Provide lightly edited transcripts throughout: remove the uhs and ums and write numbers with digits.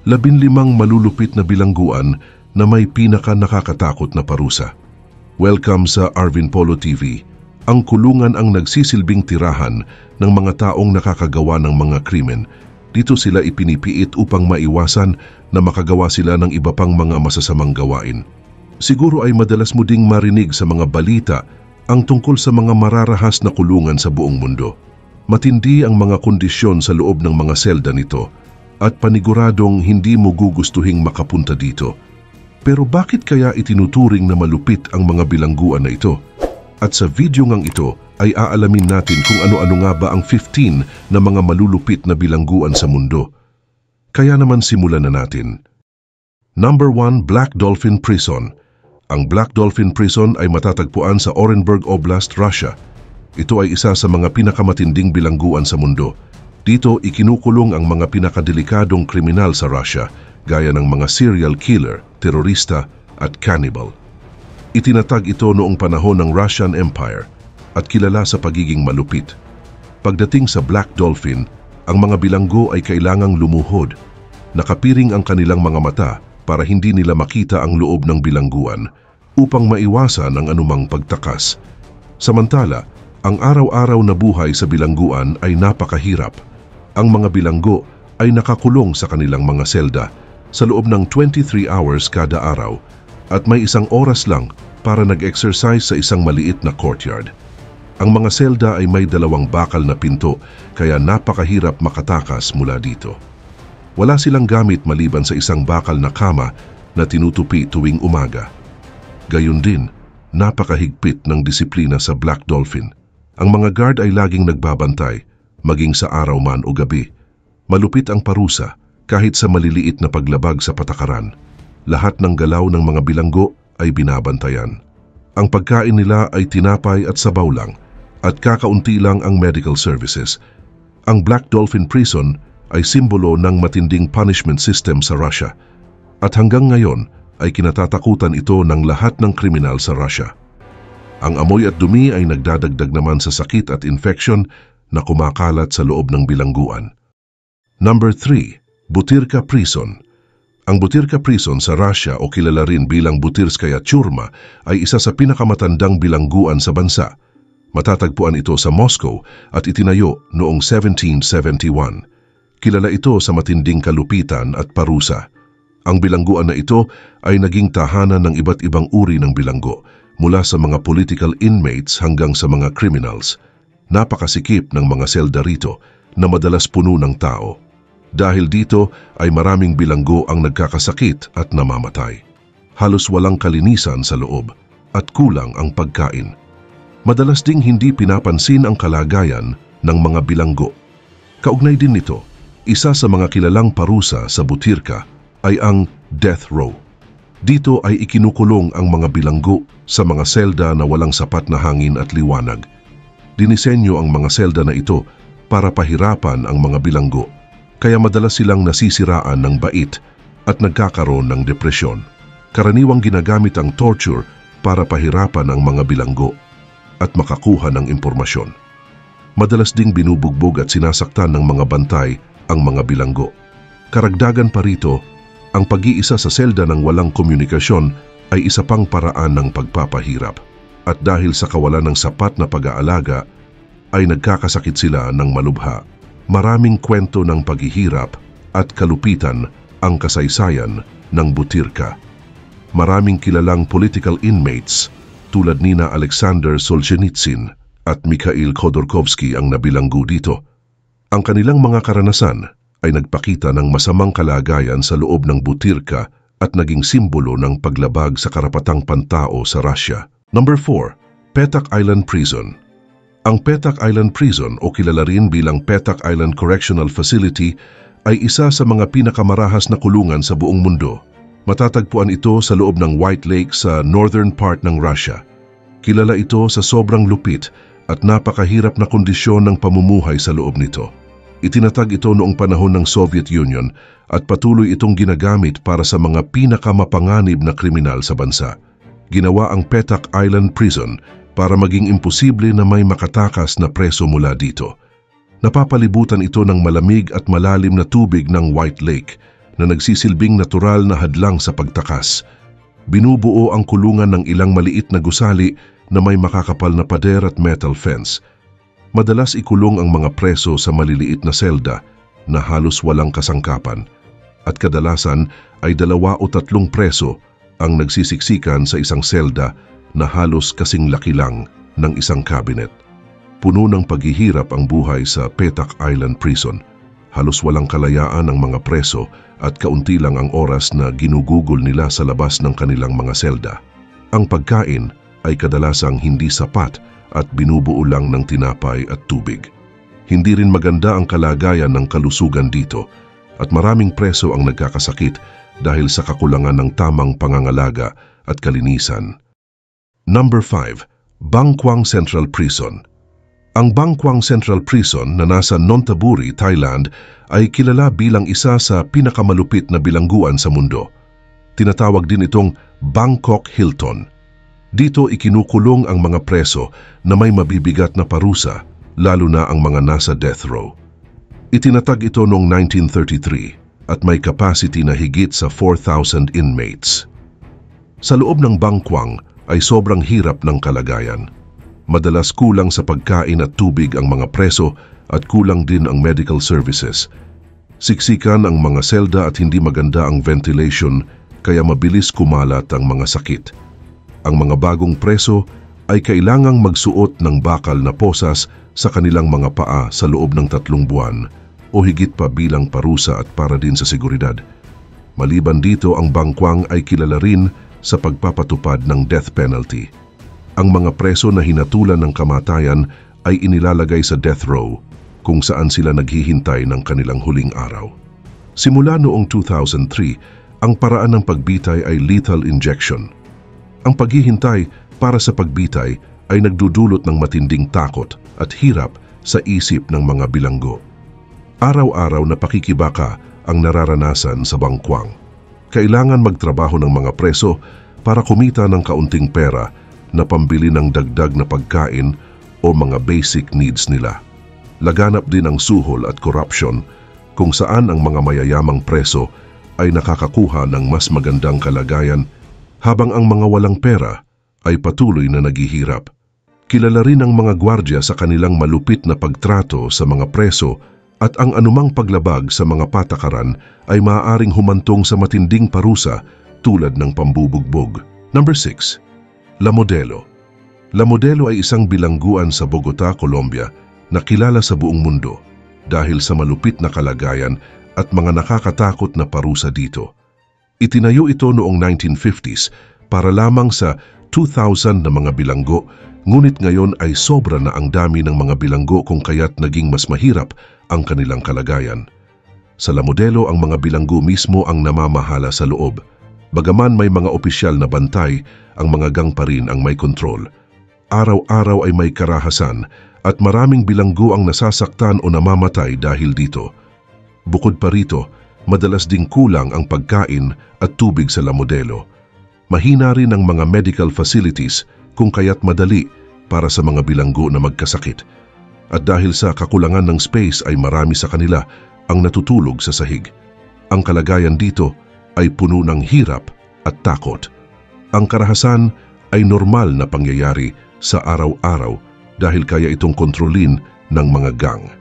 15 malulupit na bilangguan na may pinaka-nakakatakot na parusa. Welcome sa Arvin Polo TV. Ang kulungan ang nagsisilbing tirahan ng mga taong nakakagawa ng mga krimen. Dito sila ipinipiit upang maiwasan na makagawa sila ng iba pang mga masasamang gawain. Siguro ay madalas mo ding marinig sa mga balita ang tungkol sa mga mararahas na kulungan sa buong mundo. Matindi ang mga kondisyon sa loob ng mga selda nito at paniguradong hindi mo gugustuhing makapunta dito. Pero bakit kaya itinuturing na malupit ang mga bilangguan na ito? At sa video ngang ito ay aalamin natin kung ano-ano nga ba ang 15 na mga malulupit na bilangguan sa mundo. Kaya naman simulan na natin. Number 1, Black Dolphin Prison. Ang Black Dolphin Prison ay matatagpuan sa Orenburg Oblast, Russia. Ito ay isa sa mga pinakamatinding bilangguan sa mundo. Dito ikinukulong ang mga pinakadelikadong kriminal sa Russia, gaya ng mga serial killer, terorista at cannibal. Itinatag ito noong panahon ng Russian Empire at kilala sa pagiging malupit. Pagdating sa Black Dolphin, ang mga bilanggo ay kailangang lumuhod. Nakapiring ang kanilang mga mata para hindi nila makita ang loob ng bilangguan upang maiwasan ang anumang pagtakas. Samantala, ang araw-araw na buhay sa bilangguan ay napakahirap. Ang mga bilanggo ay nakakulong sa kanilang mga selda sa loob ng 23 hours kada araw at may 1 oras lang para nag-exercise sa isang maliit na courtyard. Ang mga selda ay may 2 bakal na pinto kaya napakahirap makatakas mula dito. Wala silang gamit maliban sa 1 bakal na kama na tinutupi tuwing umaga. Gayun din, napakahigpit ng disiplina sa Black Dolphin. Ang mga guard ay laging nagbabantay, maging sa araw man o gabi. Malupit ang parusa kahit sa maliliit na paglabag sa patakaran. Lahat ng galaw ng mga bilanggo ay binabantayan. Ang pagkain nila ay tinapay at sabaw lang at kakaunti lang ang medical services. Ang Black Dolphin Prison ay simbolo ng matinding punishment system sa Russia at hanggang ngayon ay kinatatakutan ito ng lahat ng kriminal sa Russia. Ang amoy at dumi ay nagdadagdag naman sa sakit at infection na kumakalat sa loob ng bilangguan. Number 3, Butyrka Prison. Ang Butyrka Prison sa Russia o kilala rin bilang Butyrskaya Tsyurma ay isa sa pinakamatandang bilangguan sa bansa. Matatagpuan ito sa Moscow at itinayo noong 1771. Kilala ito sa matinding kalupitan at parusa. Ang bilangguan na ito ay naging tahanan ng iba't ibang uri ng bilanggo, mula sa mga political inmates hanggang sa mga criminals. Napakasikip ng mga selda rito na madalas puno ng tao. Dahil dito ay maraming bilanggo ang nagkakasakit at namamatay. Halos walang kalinisan sa loob at kulang ang pagkain. Madalas ding hindi pinapansin ang kalagayan ng mga bilanggo. Kaugnay din nito, isa sa mga kilalang parusa sa Butyrka ay ang death row. Dito ay ikinukulong ang mga bilanggo sa mga selda na walang sapat na hangin at liwanag. Dinisenyo ang mga selda na ito para pahirapan ang mga bilanggo, kaya madalas silang nasisiraan ng bait at nagkakaroon ng depresyon. Karaniwang ginagamit ang torture para pahirapan ang mga bilanggo at makakuha ng impormasyon. Madalas ding binubugbog at sinasaktan ng mga bantay ang mga bilanggo. Karagdagan pa rito, ang pag-iisa sa selda ng walang komunikasyon ay isa pang paraan ng pagpapahirap. At dahil sa kawalan ng sapat na pag-aalaga, ay nagkakasakit sila ng malubha. Maraming kwento ng paghihirap at kalupitan ang kasaysayan ng Butyrka. Maraming kilalang political inmates tulad nina Alexander Solzhenitsyn at Mikhail Khodorkovsky ang nabilanggo dito. Ang kanilang mga karanasan ay nagpakita ng masamang kalagayan sa loob ng Butyrka at naging simbolo ng paglabag sa karapatang pantao sa Russia. Number 4, Petak Island Prison. Ang Petak Island Prison o kilala rin bilang Petak Island Correctional Facility ay isa sa mga pinakamarahas na kulungan sa buong mundo. Matatagpuan ito sa loob ng White Lake sa northern part ng Russia. Kilala ito sa sobrang lupit at napakahirap na kondisyon ng pamumuhay sa loob nito. Itinatag ito noong panahon ng Soviet Union at patuloy itong ginagamit para sa mga pinakamapanganib na kriminal sa bansa. Ginawa ang Petak Island Prison para maging imposible na may makatakas na preso mula dito. Napapalibutan ito ng malamig at malalim na tubig ng White Lake na nagsisilbing natural na hadlang sa pagtakas. Binubuo ang kulungan ng ilang maliit na gusali na may makakapal na pader at metal fence. Madalas ikulong ang mga preso sa maliliit na selda na halos walang kasangkapan, at kadalasan ay 2 o 3 preso ang nagsisiksikan sa isang selda na halos kasing laki lang ng isang cabinet. Puno ng paghihirap ang buhay sa Petak Island Prison. Halos walang kalayaan ang mga preso at kaunti lang ang oras na ginugugol nila sa labas ng kanilang mga selda. Ang pagkain ay kadalasang hindi sapat at binubuo lang ng tinapay at tubig. Hindi rin maganda ang kalagayan ng kalusugan dito at maraming preso ang nagkakasakit dahil sa kakulangan ng tamang pangangalaga at kalinisan. Number 5. Bangkwang Central Prison. Ang Bangkwang Central Prison na nasa Nonthaburi, Thailand ay kilala bilang isa sa pinakamalupit na bilangguan sa mundo. Tinatawag din itong Bangkok Hilton. Dito ikinukulong ang mga preso na may mabibigat na parusa, lalo na ang mga nasa death row. Itinatag ito noong 1933 at may capacity na higit sa 4,000 inmates. Sa loob ng Bangkwang ay sobrang hirap ng kalagayan. Madalas kulang sa pagkain at tubig ang mga preso at kulang din ang medical services. Siksikan ang mga selda at hindi maganda ang ventilation kaya mabilis kumalat ang mga sakit. Ang mga bagong preso ay kailangang magsuot ng bakal na posas sa kanilang mga paa sa loob ng 3 buwan o higit pa bilang parusa at para din sa seguridad. Maliban dito, ang Bangkwang ay kilala rin sa pagpapatupad ng death penalty. Ang mga preso na hinatulan ng kamatayan ay inilalagay sa death row kung saan sila naghihintay ng kanilang huling araw. Simula noong 2003, ang paraan ng pagbitay ay lethal injection. Ang paghihintay para sa pagbitay ay nagdudulot ng matinding takot at hirap sa isip ng mga bilanggo. Araw-araw na pakikibaka ang nararanasan sa Bangkwang. Kailangan magtrabaho ng mga preso para kumita ng kaunting pera na pambili ng dagdag na pagkain o mga basic needs nila. Laganap din ang suhol at corruption kung saan ang mga mayayamang preso ay nakakakuha ng mas magandang kalagayan habang ang mga walang pera ay patuloy na naghihirap. Kilala rin ang mga gwardya sa kanilang malupit na pagtrato sa mga preso at ang anumang paglabag sa mga patakaran ay maaaring humantong sa matinding parusa tulad ng pambubugbog. Number 6. La Modelo. La Modelo ay isang bilangguan sa Bogota, Colombia na kilala sa buong mundo dahil sa malupit na kalagayan at mga nakakatakot na parusa dito. Itinayo ito noong 1950s para lamang sa 2,000 na mga bilanggo, ngunit ngayon ay sobra na ang dami ng mga bilanggo kung kaya't naging mas mahirap ang kanilang kalagayan. Sa La Modelo, ang mga bilanggo mismo ang namamahala sa loob. Bagaman may mga opisyal na bantay, ang mga gang pa rin ang may kontrol. Araw-araw ay may karahasan at maraming bilanggo ang nasasaktan o namamatay dahil dito. Bukod pa rito, madalas ding kulang ang pagkain at tubig sa La Modelo. Mahina rin ang mga medical facilities kung kaya't madali para sa mga bilanggo na magkasakit. At dahil sa kakulangan ng space ay marami sa kanila ang natutulog sa sahig. Ang kalagayan dito ay puno ng hirap at takot. Ang karahasan ay normal na pangyayari sa araw-araw dahil kaya itong kontrolin ng mga gang.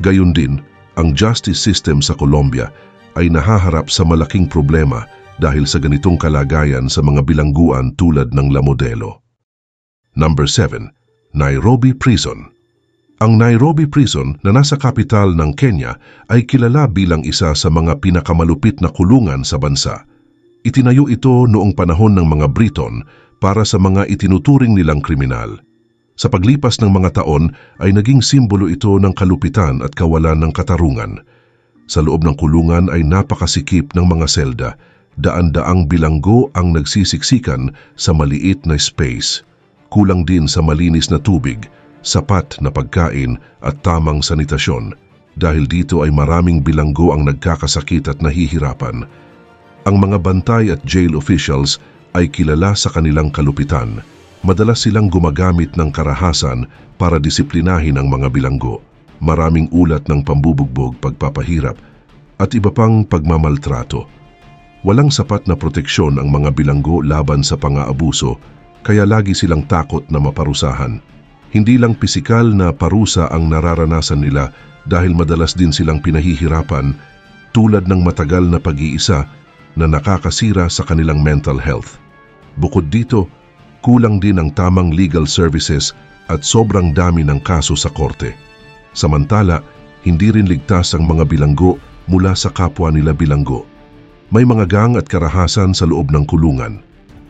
Gayun din, ang justice system sa Colombia ay nahaharap sa malaking problema dahil sa ganitong kalagayan sa mga bilangguan tulad ng La Modelo. Number 7. Nairobi Prison. Ang Nairobi Prison na nasa kapital ng Kenya ay kilala bilang isa sa mga pinakamalupit na kulungan sa bansa. Itinayo ito noong panahon ng mga Briton para sa mga itinuturing nilang kriminal. Sa paglipas ng mga taon ay naging simbolo ito ng kalupitan at kawalan ng katarungan. Sa loob ng kulungan ay napakasikip ng mga selda, daan-daang bilanggo ang nagsisiksikan sa maliit na space. Kulang din sa malinis na tubig, sapat na pagkain at tamang sanitasyon. Dahil dito ay maraming bilanggo ang nagkakasakit at nahihirapan. Ang mga bantay at jail officials ay kilala sa kanilang kalupitan. Madalas silang gumagamit ng karahasan para disiplinahin ang mga bilanggo. Maraming ulat ng pambubugbog, pagpapahirap at iba pang pagmamaltrato. Walang sapat na proteksyon ang mga bilanggo laban sa pang-aabuso, kaya lagi silang takot na maparusahan. Hindi lang pisikal na parusa ang nararanasan nila dahil madalas din silang pinahihirapan tulad ng matagal na pag-iisa na nakakasira sa kanilang mental health. Bukod dito, kulang din ang tamang legal services at sobrang dami ng kaso sa korte. Samantala, hindi rin ligtas ang mga bilanggo mula sa kapwa nila bilanggo. May mga gang at karahasan sa loob ng kulungan.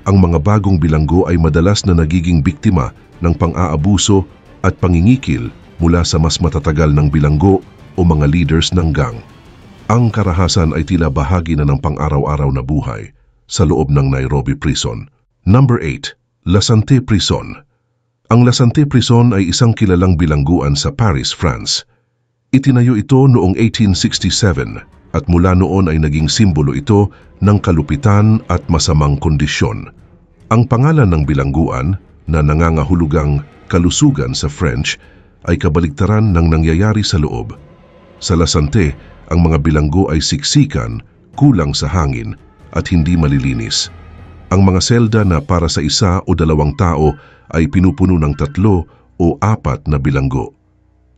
Ang mga bagong bilanggo ay madalas na nagiging biktima ng pang-aabuso at pangingikil mula sa mas matatagal ng bilanggo o mga leaders ng gang. Ang karahasan ay tila bahagi na ng pang-araw-araw na buhay sa loob ng Nairobi Prison. Number 8. Lasante Prison. Ang Lasante Prison ay isang kilalang bilangguan sa Paris, France. Itinayo ito noong 1867 at mula noon ay naging simbolo ito ng kalupitan at masamang kondisyon. Ang pangalan ng bilangguan na nangangahulugang kalusugan sa French ay kabaligtaran ng nangyayari sa loob. Sa Lasante, ang mga bilanggo ay siksikan, kulang sa hangin at hindi malilinis. Ang mga selda na para sa isa o dalawang tao ay pinupuno ng 3 o 4 na bilanggo.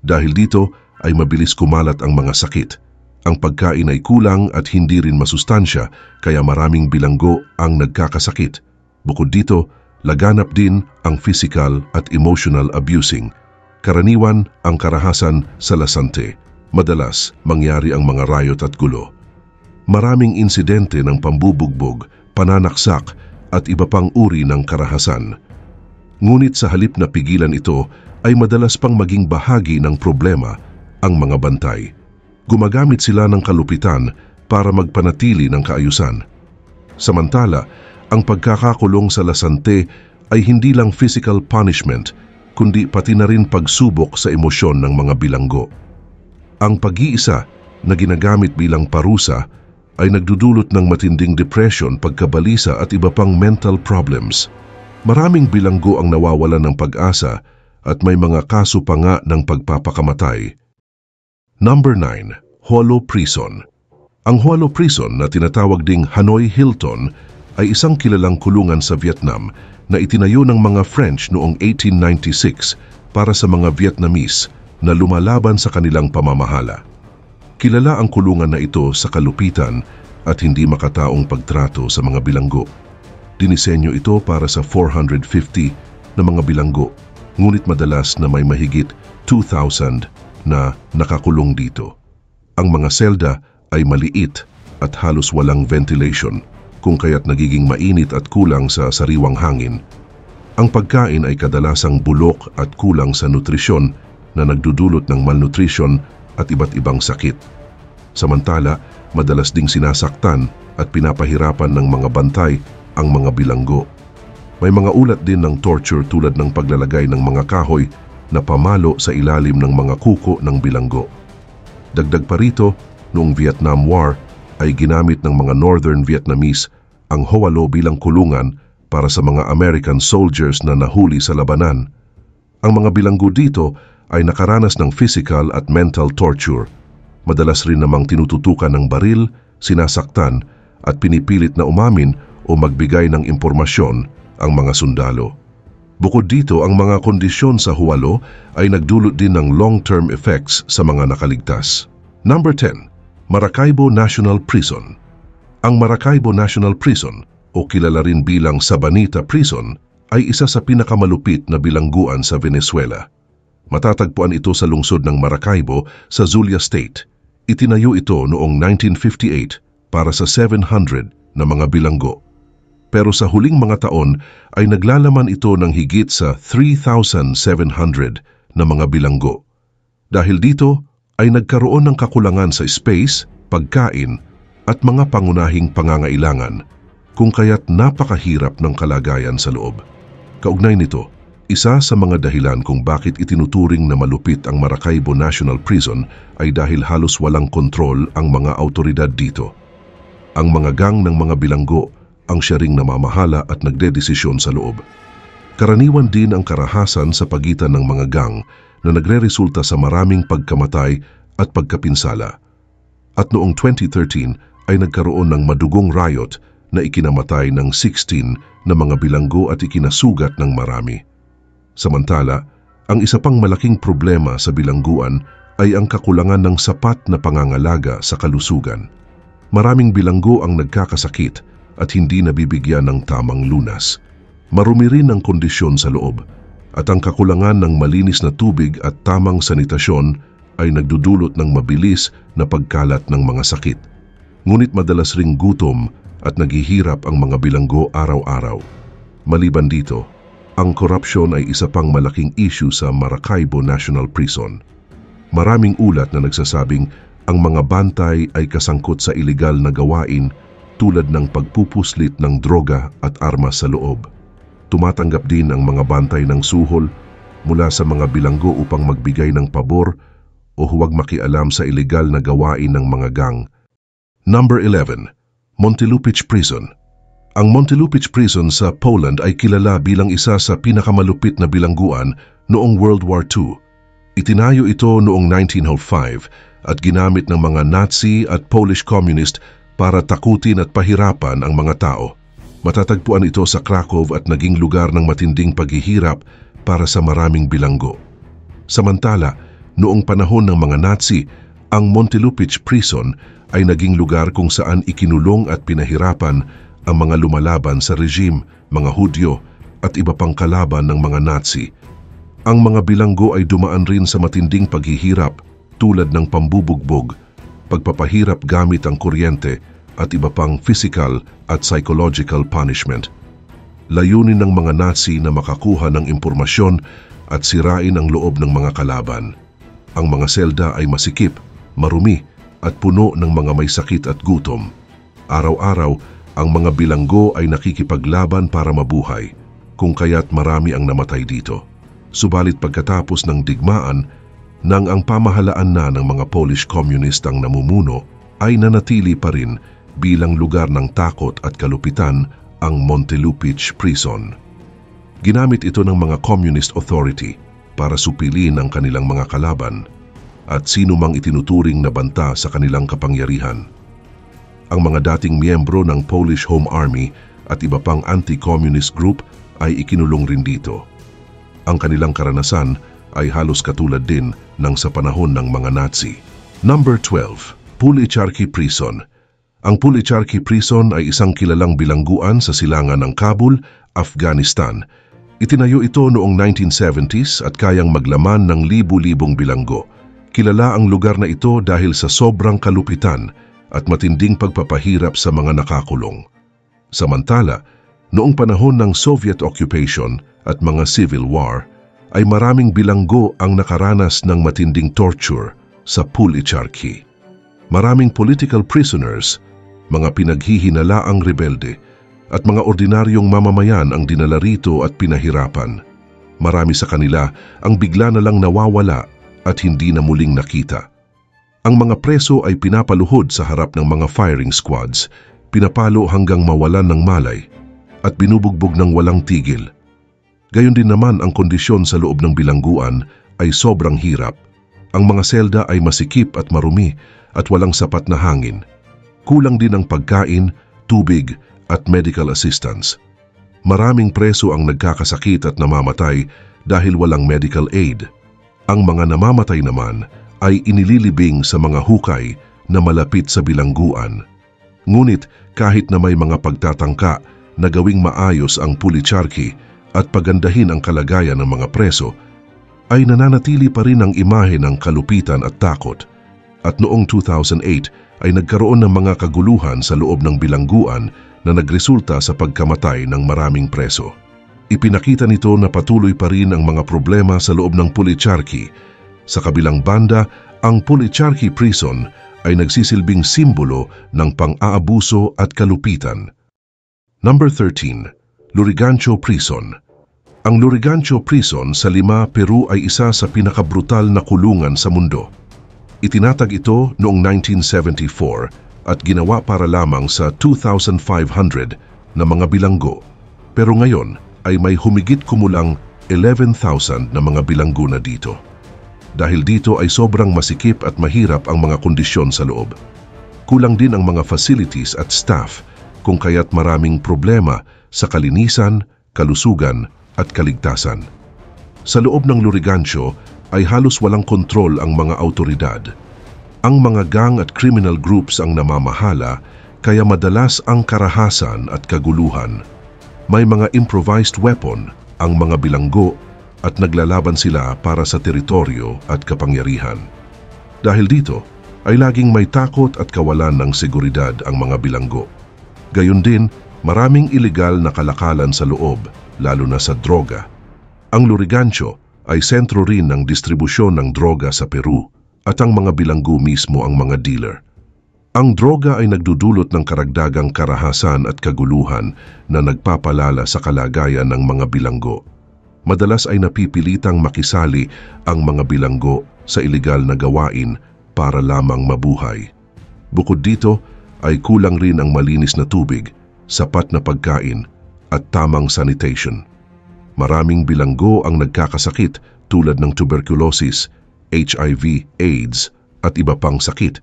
Dahil dito ay mabilis kumalat ang mga sakit. Ang pagkain ay kulang at hindi rin masustansya kaya maraming bilanggo ang nagkakasakit. Bukod dito, laganap din ang physical at emotional abusing. Karaniwan ang karahasan sa Lasante. Madalas mangyari ang mga riot at gulo. Maraming insidente ng pambubugbog, pananaksak at iba pang uri ng karahasan. Ngunit sa halip na pigilan ito ay madalas pang maging bahagi ng problema ang mga bantay. Gumagamit sila ng kalupitan para magpanatili ng kaayusan. Samantala, ang pagkakakulong sa Lasante ay hindi lang physical punishment, kundi pati na rin pagsubok sa emosyon ng mga bilanggo. Ang pag-iisa na ginagamit bilang parusa ay nagdudulot ng matinding depression, pagkabalisa at iba pang mental problems. Maraming bilanggo ang nawawalan ng pag-asa at may mga kaso pa nga ng pagpapakamatay. Number 9. Hualo Prison. Ang Hualo Prison na tinatawag ding Hanoi Hilton ay isang kilalang kulungan sa Vietnam na itinayo ng mga French noong 1896 para sa mga Vietnamese na lumalaban sa kanilang pamamahala. Kilala ang kulungan na ito sa kalupitan at hindi makataong pagtrato sa mga bilanggo. Dinisenyo ito para sa 450 na mga bilanggo, ngunit madalas na may mahigit 2,000 na nakakulong dito. Ang mga selda ay maliit at halos walang ventilation, kung kaya't nagiging mainit at kulang sa sariwang hangin. Ang pagkain ay kadalasang bulok at kulang sa nutrisyon na nagdudulot ng malnutrition at iba't ibang sakit. Samantala, madalas ding sinasaktan at pinapahirapan ng mga bantay ang mga bilanggo. May mga ulat din ng torture tulad ng paglalagay ng mga kahoy na pamalo sa ilalim ng mga kuko ng bilanggo. Dagdag pa rito, noong Vietnam War ay ginamit ng mga Northern Vietnamese ang Hualo bilang kulungan para sa mga American soldiers na nahuli sa labanan. Ang mga bilanggo dito ay nakaranas ng physical at mental torture. Madalas rin namang tinututukan ng baril, sinasaktan at pinipilit na umamin o magbigay ng impormasyon ang mga sundalo. Bukod dito, ang mga kondisyon sa Hualo ay nagdulot din ng long-term effects sa mga nakaligtas. Number 10. Maracaibo National Prison. Ang Maracaibo National Prison o kilala rin bilang Sabanita Prison ay isa sa pinakamalupit na bilangguan sa Venezuela. Matatagpuan ito sa lungsod ng Maracaibo sa Zulia State. Itinayo ito noong 1958 para sa 700 na mga bilanggo. Pero sa huling mga taon ay naglalaman ito ng higit sa 3,700 na mga bilanggo. Dahil dito ay nagkaroon ng kakulangan sa space, pagkain at mga pangunahing pangangailangan, kung kaya't napakahirap ng kalagayan sa loob. Kaugnay nito, isa sa mga dahilan kung bakit itinuturing na malupit ang Maracaibo National Prison ay dahil halos walang kontrol ang mga autoridad dito. Ang mga gang ng mga bilanggo ang siya ring namamahala at nagdedesisyon sa loob. Karaniwan din ang karahasan sa pagitan ng mga gang na nagreresulta sa maraming pagkamatay at pagkapinsala. At noong 2013 ay nagkaroon ng madugong riot na ikinamatay ng 16 na mga bilanggo at ikinasugat ng marami. Samantala, ang isa pang malaking problema sa bilangguan ay ang kakulangan ng sapat na pangangalaga sa kalusugan. Maraming bilanggo ang nagkakasakit at hindi nabibigyan ng tamang lunas. Marumi rin ang kondisyon sa loob at ang kakulangan ng malinis na tubig at tamang sanitasyon ay nagdudulot ng mabilis na pagkalat ng mga sakit. Ngunit madalas ring gutom at naghihirap ang mga bilanggo araw-araw. Maliban dito, ang korupsyon ay isa pang malaking issue sa Maracaibo National Prison. Maraming ulat na nagsasabing ang mga bantay ay kasangkot sa iligal na gawain tulad ng pagpupuslit ng droga at armas sa loob. Tumatanggap din ang mga bantay ng suhol mula sa mga bilanggo upang magbigay ng pabor o huwag makialam sa iligal na gawain ng mga gang. Number 11. Montelupich Prison. Ang Montelupich Prison sa Poland ay kilala bilang isa sa pinakamalupit na bilangguan noong World War II. Itinayo ito noong 1905 at ginamit ng mga Nazi at Polish Communist para takutin at pahirapan ang mga tao. Matatagpuan ito sa Krakow at naging lugar ng matinding paghihirap para sa maraming bilanggo. Samantala, noong panahon ng mga Nazi, ang Montelupich Prison ay naging lugar kung saan ikinulong at pinahirapan ang mga lumalaban sa regime, mga Hudyo at iba pang kalaban ng mga Nazi. Ang mga bilanggo ay dumaan rin sa matinding paghihirap tulad ng pambubugbog, pagpapahirap gamit ang kuryente at iba pang physical at psychological punishment. Layunin ng mga Nazi na makakuha ng impormasyon at sirain ang loob ng mga kalaban. Ang mga selda ay masikip, marumi at puno ng mga may sakit at gutom. Araw-araw, ang mga bilanggo ay nakikipaglaban para mabuhay, kung kaya't marami ang namatay dito. Subalit pagkatapos ng digmaan, nang ang pamahalaan na ng mga Polish Communist ang namumuno, ay nanatili pa rin bilang lugar ng takot at kalupitan ang Montelupich Prison. Ginamit ito ng mga Communist Authority para supilin ang kanilang mga kalaban at sino mang itinuturing na banta sa kanilang kapangyarihan. Ang mga dating miyembro ng Polish Home Army at iba pang anti-communist group ay ikinulong rin dito. Ang kanilang karanasan ay halos katulad din ng sa panahon ng mga Nazi. Number 12. Pulicharki Prison. Ang Pulicharki Prison ay isang kilalang bilangguan sa silangan ng Kabul, Afghanistan. Itinayo ito noong 1970s at kayang maglaman ng libu-libong bilanggo. Kilala ang lugar na ito dahil sa sobrang kalupitan at matinding pagpapahirap sa mga nakakulong. Samantala, noong panahon ng Soviet occupation at mga civil war, ay maraming bilanggo ang nakaranas ng matinding torture sa Pulicharki. Maraming political prisoners, mga pinaghihinalaang rebelde, at mga ordinaryong mamamayan ang dinala rito at pinahirapan. Marami sa kanila ang bigla na lang nawawala at hindi na muling nakita. Ang mga preso ay pinapaluhod sa harap ng mga firing squads, pinapalo hanggang mawalan ng malay, at binubugbog ng walang tigil. Gayon din naman ang kondisyon sa loob ng bilangguan ay sobrang hirap. Ang mga selda ay masikip at marumi at walang sapat na hangin. Kulang din ang pagkain, tubig at medical assistance. Maraming preso ang nagkakasakit at namamatay dahil walang medical aid. Ang mga namamatay naman ay inililibing sa mga hukay na malapit sa bilangguan. Ngunit kahit na may mga pagtatangka na gawing maayos ang Pulicharki at pagandahin ang kalagayan ng mga preso, ay nananatili pa rin ang imahe ng kalupitan at takot. At noong 2008 ay nagkaroon ng mga kaguluhan sa loob ng bilangguan na nagresulta sa pagkamatay ng maraming preso. Ipinakita nito na patuloy pa rin ang mga problema sa loob ng Pulicharki. Sa kabilang banda, ang Pulicharki Prison ay nagsisilbing simbolo ng pang-aabuso at kalupitan. Number 13. Lurigancho Prison. Ang Lurigancho Prison sa Lima, Peru ay isa sa pinakabrutal na kulungan sa mundo. Itinatag ito noong 1974 at ginawa para lamang sa 2,500 na mga bilanggo. Pero ngayon ay may humigit kumulang 11,000 na mga bilanggo na dito. Dahil dito ay sobrang masikip at mahirap ang mga kondisyon sa loob. Kulang din ang mga facilities at staff, kung kaya't maraming problema sa kalinisan, kalusugan at kaligtasan. Sa loob ng Lurigancho ay halos walang kontrol ang mga autoridad. Ang mga gang at criminal groups ang namamahala, kaya madalas ang karahasan at kaguluhan. May mga improvised weapon ang mga bilanggo at naglalaban sila para sa teritoryo at kapangyarihan. Dahil dito, ay laging may takot at kawalan ng seguridad ang mga bilanggo. Gayun din, maraming iligal na kalakalan sa loob, lalo na sa droga. Ang Lurigancho ay sentro rin ng distribusyon ng droga sa Peru at ang mga bilanggo mismo ang mga dealer. Ang droga ay nagdudulot ng karagdagang karahasan at kaguluhan na nagpapalala sa kalagayan ng mga bilanggo. Madalas ay napipilitang makisali ang mga bilanggo sa iligal na gawain para lamang mabuhay. Bukod dito ay kulang rin ang malinis na tubig, sapat na pagkain at tamang sanitation. Maraming bilanggo ang nagkakasakit tulad ng tuberculosis, HIV, AIDS at iba pang sakit.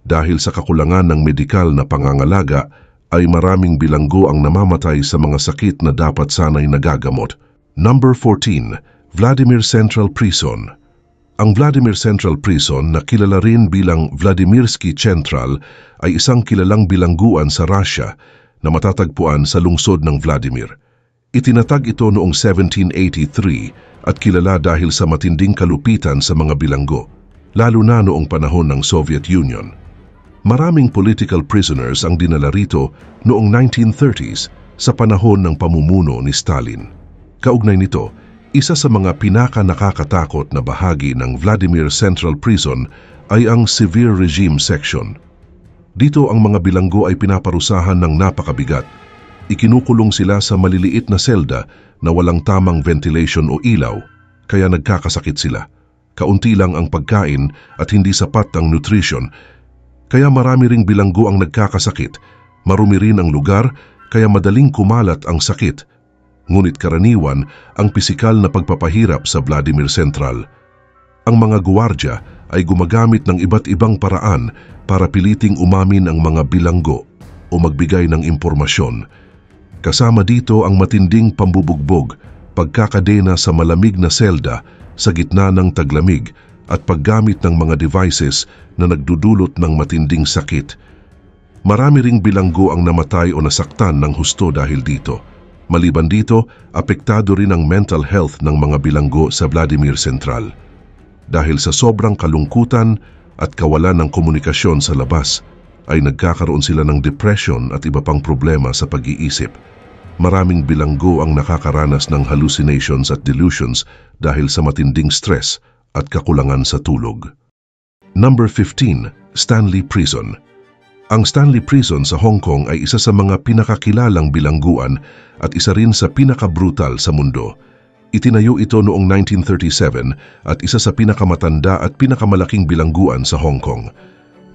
Dahil sa kakulangan ng medikal na pangangalaga ay maraming bilanggo ang namamatay sa mga sakit na dapat sanay nagagamot. Number 14, Vladimir Central Prison. Ang Vladimir Central Prison na kilala rin bilang Vladimirsky Central ay isang kilalang bilangguan sa Russia na matatagpuan sa lungsod ng Vladimir. Itinatag ito noong 1783 at kilala dahil sa matinding kalupitan sa mga bilanggo, lalo na noong panahon ng Soviet Union. Maraming political prisoners ang dinala rito noong 1930s sa panahon ng pamumuno ni Stalin. Kaugnay nito, isa sa mga pinaka-nakakatakot na bahagi ng Vladimir Central Prison ay ang Severe Regime Section. Dito ang mga bilanggo ay pinaparusahan ng napakabigat. Ikinukulong sila sa maliliit na selda na walang tamang ventilation o ilaw, kaya nagkakasakit sila. Kaunti lang ang pagkain at hindi sapat ang nutrition, kaya marami ring bilanggo ang nagkakasakit. Marumi rin ang lugar, kaya madaling kumalat ang sakit. Ngunit karaniwan ang pisikal na pagpapahirap sa Vladimir Central. Ang mga guwardya ay gumagamit ng iba't ibang paraan para piliting umamin ang mga bilanggo o magbigay ng impormasyon. Kasama dito ang matinding pambubugbog, pagkakadena sa malamig na selda sa gitna ng taglamig at paggamit ng mga devices na nagdudulot ng matinding sakit. Marami ring bilanggo ang namatay o nasaktan ng husto dahil dito. Maliban dito, apektado rin ang mental health ng mga bilanggo sa Vladimir Central. Dahil sa sobrang kalungkutan at kawalan ng komunikasyon sa labas, ay nagkakaroon sila ng depression at iba pang problema sa pag-iisip. Maraming bilanggo ang nakakaranas ng hallucinations at delusions dahil sa matinding stress at kakulangan sa tulog. Number 15, Stanley Prison. Ang Stanley Prison sa Hong Kong ay isa sa mga pinakakilalang bilangguan at isa rin sa pinakabrutal sa mundo. Itinayo ito noong 1937 at isa sa pinakamatanda at pinakamalaking bilangguan sa Hong Kong.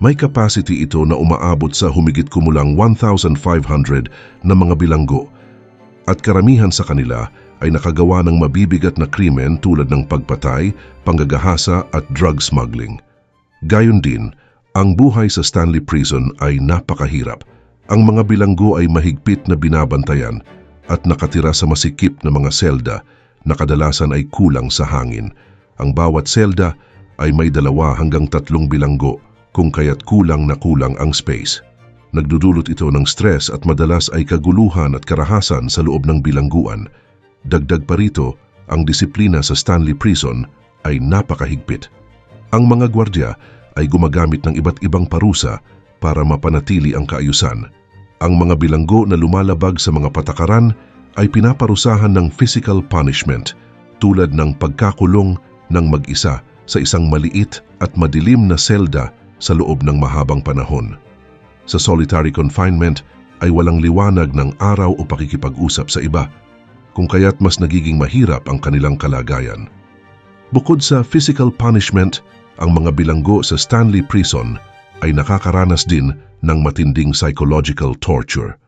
May capacity ito na umaabot sa humigit kumulang 1,500 na mga bilanggo at karamihan sa kanila ay nakagawa ng mabibigat na krimen tulad ng pagpatay, panggagahasa at drug smuggling. Gayon din, ang buhay sa Stanley Prison ay napakahirap. Ang mga bilanggo ay mahigpit na binabantayan at nakatira sa masikip na mga selda na kadalasan ay kulang sa hangin. Ang bawat selda ay may 2 hanggang 3 bilanggo kung kaya't kulang na kulang ang space. Nagdudulot ito ng stress at madalas ay kaguluhan at karahasan sa loob ng bilangguan. Dagdag pa rito, ang disiplina sa Stanley Prison ay napakahigpit. Ang mga gwardya ay gumagamit ng iba't ibang parusa para mapanatili ang kaayusan. Ang mga bilanggo na lumalabag sa mga patakaran ay pinaparusahan ng physical punishment tulad ng pagkakulong ng mag-isa sa isang maliit at madilim na selda sa loob ng mahabang panahon. Sa solitary confinement ay walang liwanag ng araw o pakikipag-usap sa iba, kung kaya't mas nagiging mahirap ang kanilang kalagayan. Bukod sa physical punishment, ang mga bilanggo sa Stanley Prison ay nakakaranas din ng matinding psychological torture.